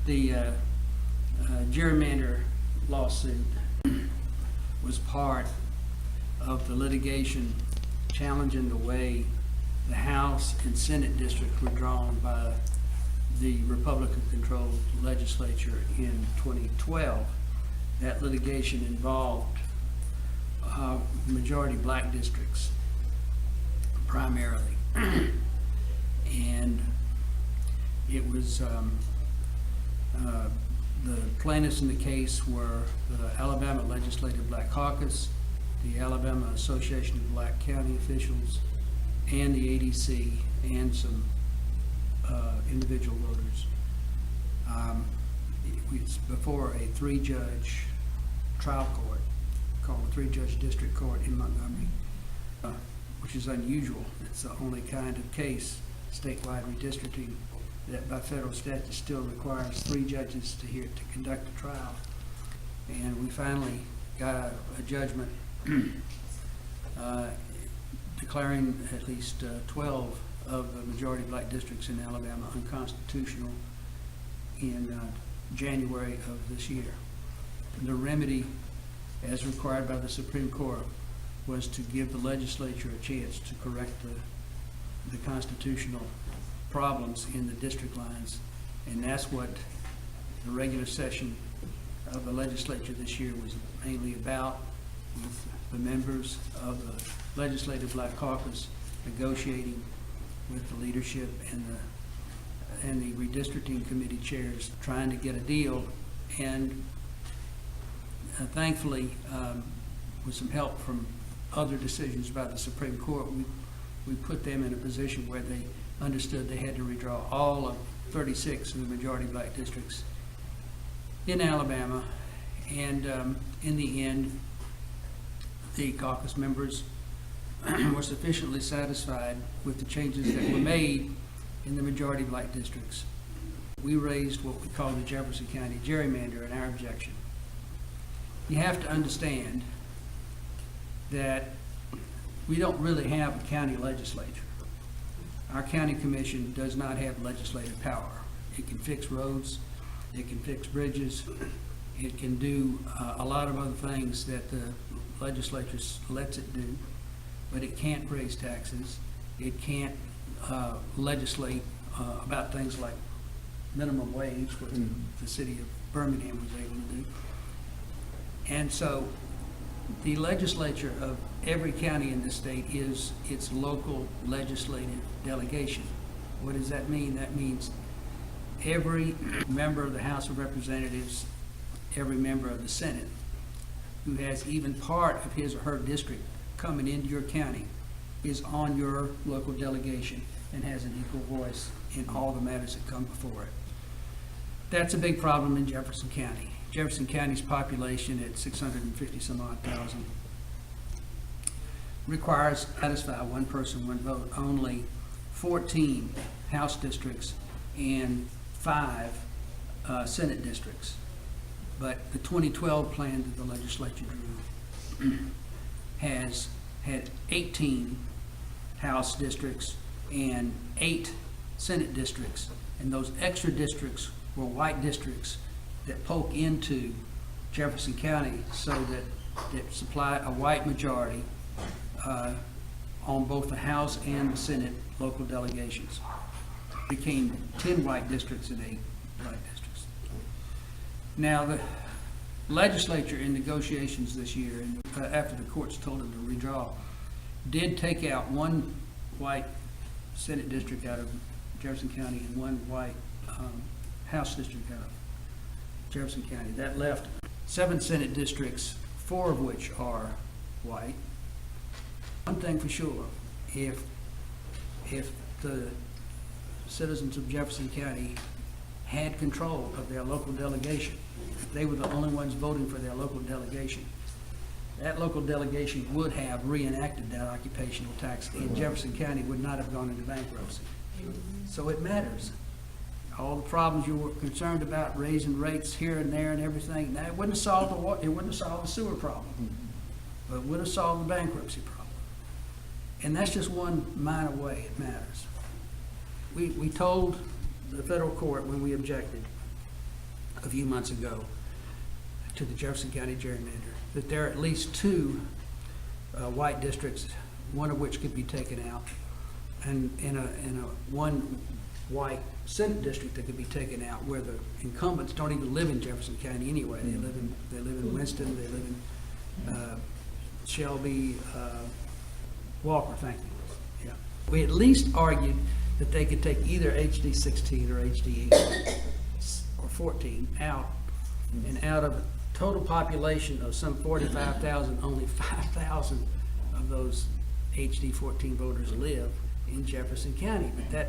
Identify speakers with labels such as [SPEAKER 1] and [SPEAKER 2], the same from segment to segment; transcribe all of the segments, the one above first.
[SPEAKER 1] The Gerrymander lawsuit was part of the litigation challenging the way the House and Senate districts were drawn by the Republican-controlled legislature in 2012. That litigation involved majority black districts primarily. And it was the plaintiffs in the case were the Alabama Legislative Black Caucus, the Alabama Association of Black County Officials, and the ADC, and some individual voters. It's before a three-judge trial court called a three-judge district court in Montgomery, which is unusual. It's the only kind of case, statewide redistricting, that by federal statute still requires three judges to conduct a trial. And we finally got a judgment declaring at least 12 of the majority black districts in Alabama unconstitutional in January of this year. The remedy, as required by the Supreme Court, was to give the legislature a chance to correct the constitutional problems in the district lines. And that's what the regular session of the legislature this year was mainly about, with the members of the Legislative Black Caucus negotiating with the leadership and the redistricting committee chairs, trying to get a deal. And thankfully, with some help from other decisions by the Supreme Court, we put them in a position where they understood they had to redraw all of 36 of the majority black districts in Alabama. And in the end, the caucus members were sufficiently satisfied with the changes that were made in the majority black districts. We raised what we call the Jefferson County gerrymander in our objection. You have to understand that we don't really have a county legislature. Our county commission does not have legislative power. It can fix roads, it can fix bridges, it can do a lot of other things that the legislature lets it do, but it can't raise taxes. It can't legislate about things like minimum wage, what the city of Birmingham was able to do. And so the legislature of every county in the state is its local legislative delegation. What does that mean? That means every member of the House of Representatives, every member of the Senate who has even part of his or her district coming into your county is on your local delegation and has an equal voice in all the matters that come before it. That's a big problem in Jefferson County. Jefferson County's population at 650 some odd thousand requires to satisfy one person, one vote. Only 14 House districts and 5 Senate districts. But the 2012 plan that the legislature drew has had 18 House districts and 8 Senate districts. And those extra districts were white districts that poke into Jefferson County so that supply a white majority on both the House and the Senate local delegations. It became 10 white districts and 8 black districts. Now, the legislature in negotiations this year, and after the courts told them to redraw, did take out one white Senate district out of Jefferson County and one white House district out of Jefferson County. That left 7 Senate districts, 4 of which are white. One thing for sure, if the citizens of Jefferson County had control of their local delegation, if they were the only ones voting for their local delegation, that local delegation would have reenacted that occupational tax, and Jefferson County would not have gone into bankruptcy. So it matters. All the problems you were concerned about, raising rates here and there and everything, that wouldn't have solved the sewer problem, but it would have solved the bankruptcy problem. And that's just one minor way it matters. We told the federal court when we objected a few months ago to the Jefferson County gerrymander, that there are at least two white districts, one of which could be taken out, and in a one white Senate district that could be taken out, where the incumbents don't even live in Jefferson County anyway. They live in Winston, they live in Shelby, Walker, thank you. Yeah. We at least argued that they could take either HD 16 or HD 8 or 14 out, and out of a total population of some 45,000, only 5,000 of those HD 14 voters live in Jefferson County. But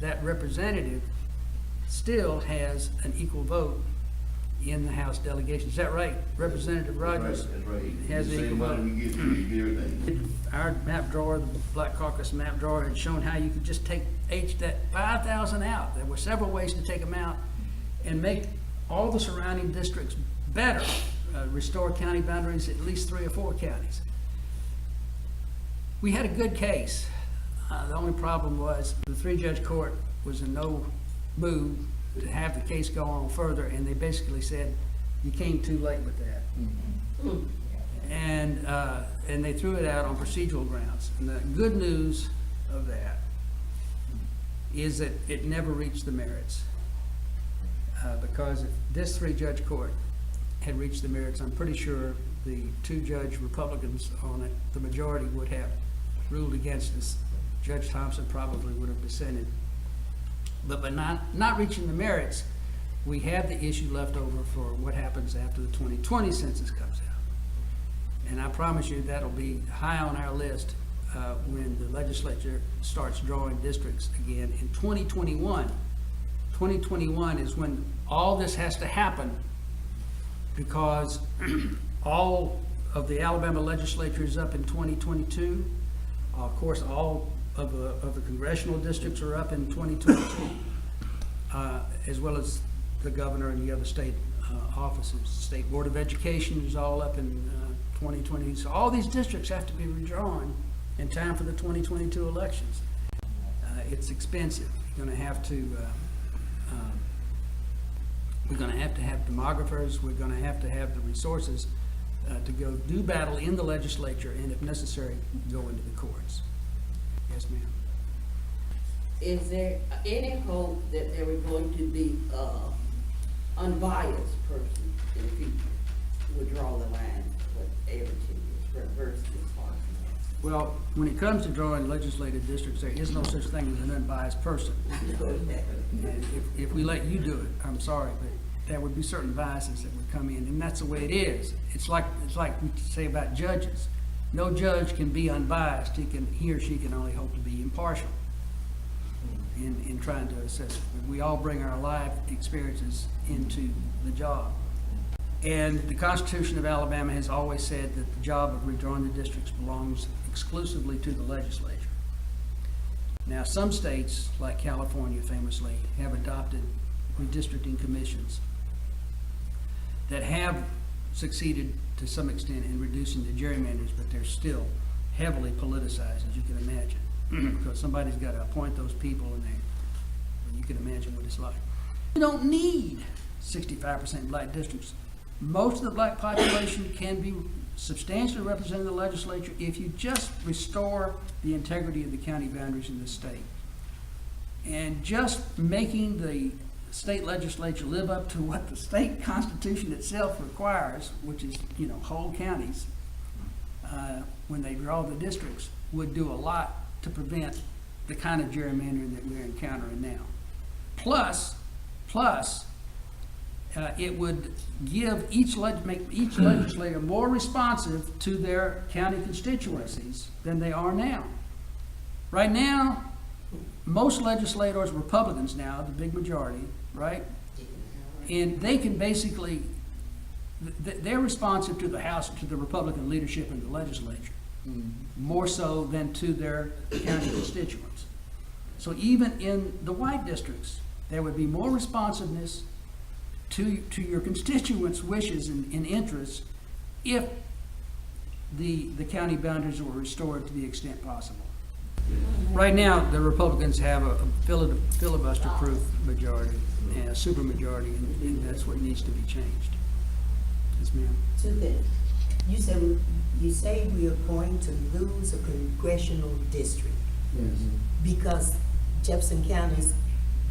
[SPEAKER 1] that representative still has an equal vote in the House delegation. Is that right, Representative Rogers?
[SPEAKER 2] That's right.
[SPEAKER 1] Has the equal vote.
[SPEAKER 2] You get everything.
[SPEAKER 1] Our map drawer, the Black Caucus map drawer, had shown how you could just take that 5,000 out. There were several ways to take them out and make all the surrounding districts better, restore county boundaries, at least 3 or 4 counties. We had a good case. The only problem was the 3-judge court was in no mood to have the case go on further, and they basically said, you came too late with that. And they threw it out on procedural grounds. And the good news of that is that it never reached the merits. Because if this 3-judge court had reached the merits, I'm pretty sure the 2-judge Republicans on it, the majority, would have ruled against us. Judge Thompson probably would have dissented. But by not reaching the merits, we have the issue left over for what happens after the 2020 census comes out. And I promise you that'll be high on our list when the legislature starts drawing districts again in 2021. 2021 is when all this has to happen, because all of the Alabama legislature is up in 2022. Of course, all of the congressional districts are up in 2022, as well as the governor and the other state offices. State Board of Education is all up in 2020. So all these districts have to be redrawn in time for the 2022 elections. It's expensive. You're going to have to. We're going to have demographers. We're going to have the resources to go do battle in the legislature, and if necessary, go into the courts. Yes, ma'am.
[SPEAKER 3] Is there any hope that there is going to be unbiased person in the future who would draw the line with everything versus party?
[SPEAKER 1] Well, when it comes to drawing legislative districts, there is no such thing as an unbiased person. And if we let you do it, I'm sorry, but there would be certain biases that would come in, and that's the way it is. It's like we say about judges. No judge can be unbiased. He or she can only hope to be impartial in trying to assess it. We all bring our life experiences into the job. And the Constitution of Alabama has always said that the job of redrawing the districts belongs exclusively to the legislature. Now, some states, like California famously, have adopted redistricting commissions that have succeeded to some extent in reducing the gerrymanders, but they're still heavily politicized, as you can imagine, because somebody's got to appoint those people, and you can imagine what it's like. You don't need 65% black districts. Most of the black population can be substantially represented in the legislature if you just restore the integrity of the county boundaries in the state. And just making the state legislature live up to what the state constitution itself requires, which is, whole counties, when they draw the districts, would do a lot to prevent the kind of gerrymandering that we're encountering now. Plus, it would give make each legislator more responsive to their county constituencies than they are now. Right now, most legislators, Republicans now, the big majority, right? And they can basically, they're responsive to the House, to the Republican leadership in the legislature, more so than to their county constituents. So even in the white districts, there would be more responsiveness to your constituents' wishes and interests if the county boundaries were restored to the extent possible. Right now, the Republicans have a filibuster-proof majority, and a supermajority, and that's what needs to be changed. Yes, ma'am.
[SPEAKER 2] Two things. You say we are going to lose a congressional district because Jefferson County is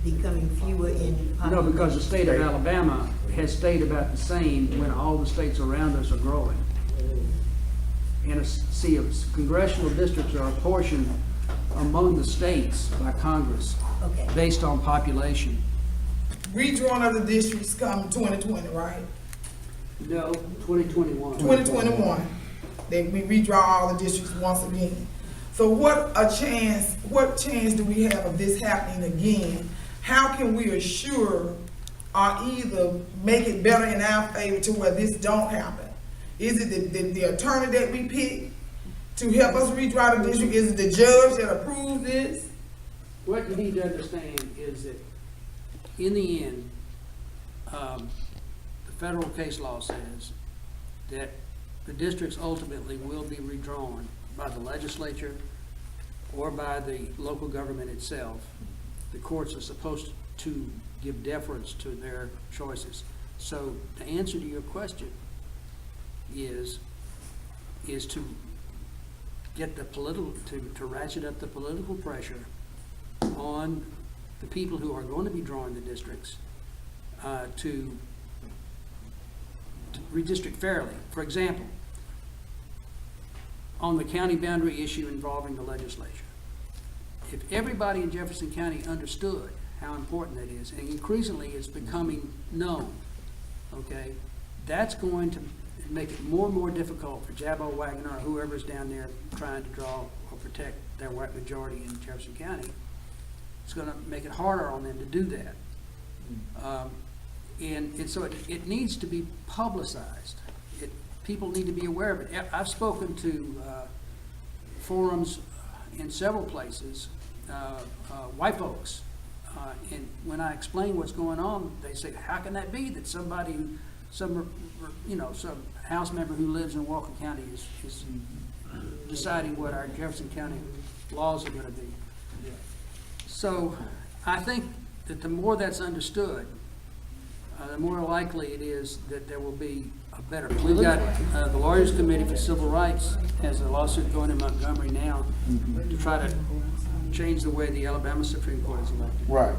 [SPEAKER 2] becoming fewer in
[SPEAKER 1] No, because the state of Alabama has stayed about the same when all the states around us are growing. And congressional districts are apportioned among the states by Congress
[SPEAKER 2] Okay.
[SPEAKER 1] based on population.
[SPEAKER 4] Redrawing of the districts come 2020, right?
[SPEAKER 1] No, 2021.
[SPEAKER 4] 2021, that we redraw all the districts once again. So what chance do we have of this happening again? How can we assure or either make it better in our favor to where this don't happen? Is it the attorney that we pick to help us redraw the district? Is it the judge that approves this?
[SPEAKER 1] What you need to understand is that in the end, the federal case law says that the districts ultimately will be redrawn by the legislature or by the local government itself. The courts are supposed to give deference to their choices. So the answer to your question is to get the to ratchet up the political pressure on the people who are going to be drawing the districts to redistrict fairly. For example, on the county boundary issue involving the legislature, if everybody in Jefferson County understood how important that is, and increasingly it's becoming known, okay, that's going to make it more and more difficult for Jabbo Wagner or whoever's down there trying to draw or protect their white majority in Jefferson County. It's going to make it harder on them to do that. And so it needs to be publicized. People need to be aware of it. I've spoken to forums in several places, white folks, and when I explain what's going on, they say, how can that be that some House member who lives in Walker County is deciding what our Jefferson County laws are going to be? So I think that the more that's understood, the more likely it is that there will be a better. We've got the Lawyers Committee for Civil Rights has a lawsuit going in Montgomery now to try to change the way the Alabama Supreme Court is elected.
[SPEAKER 5] Right.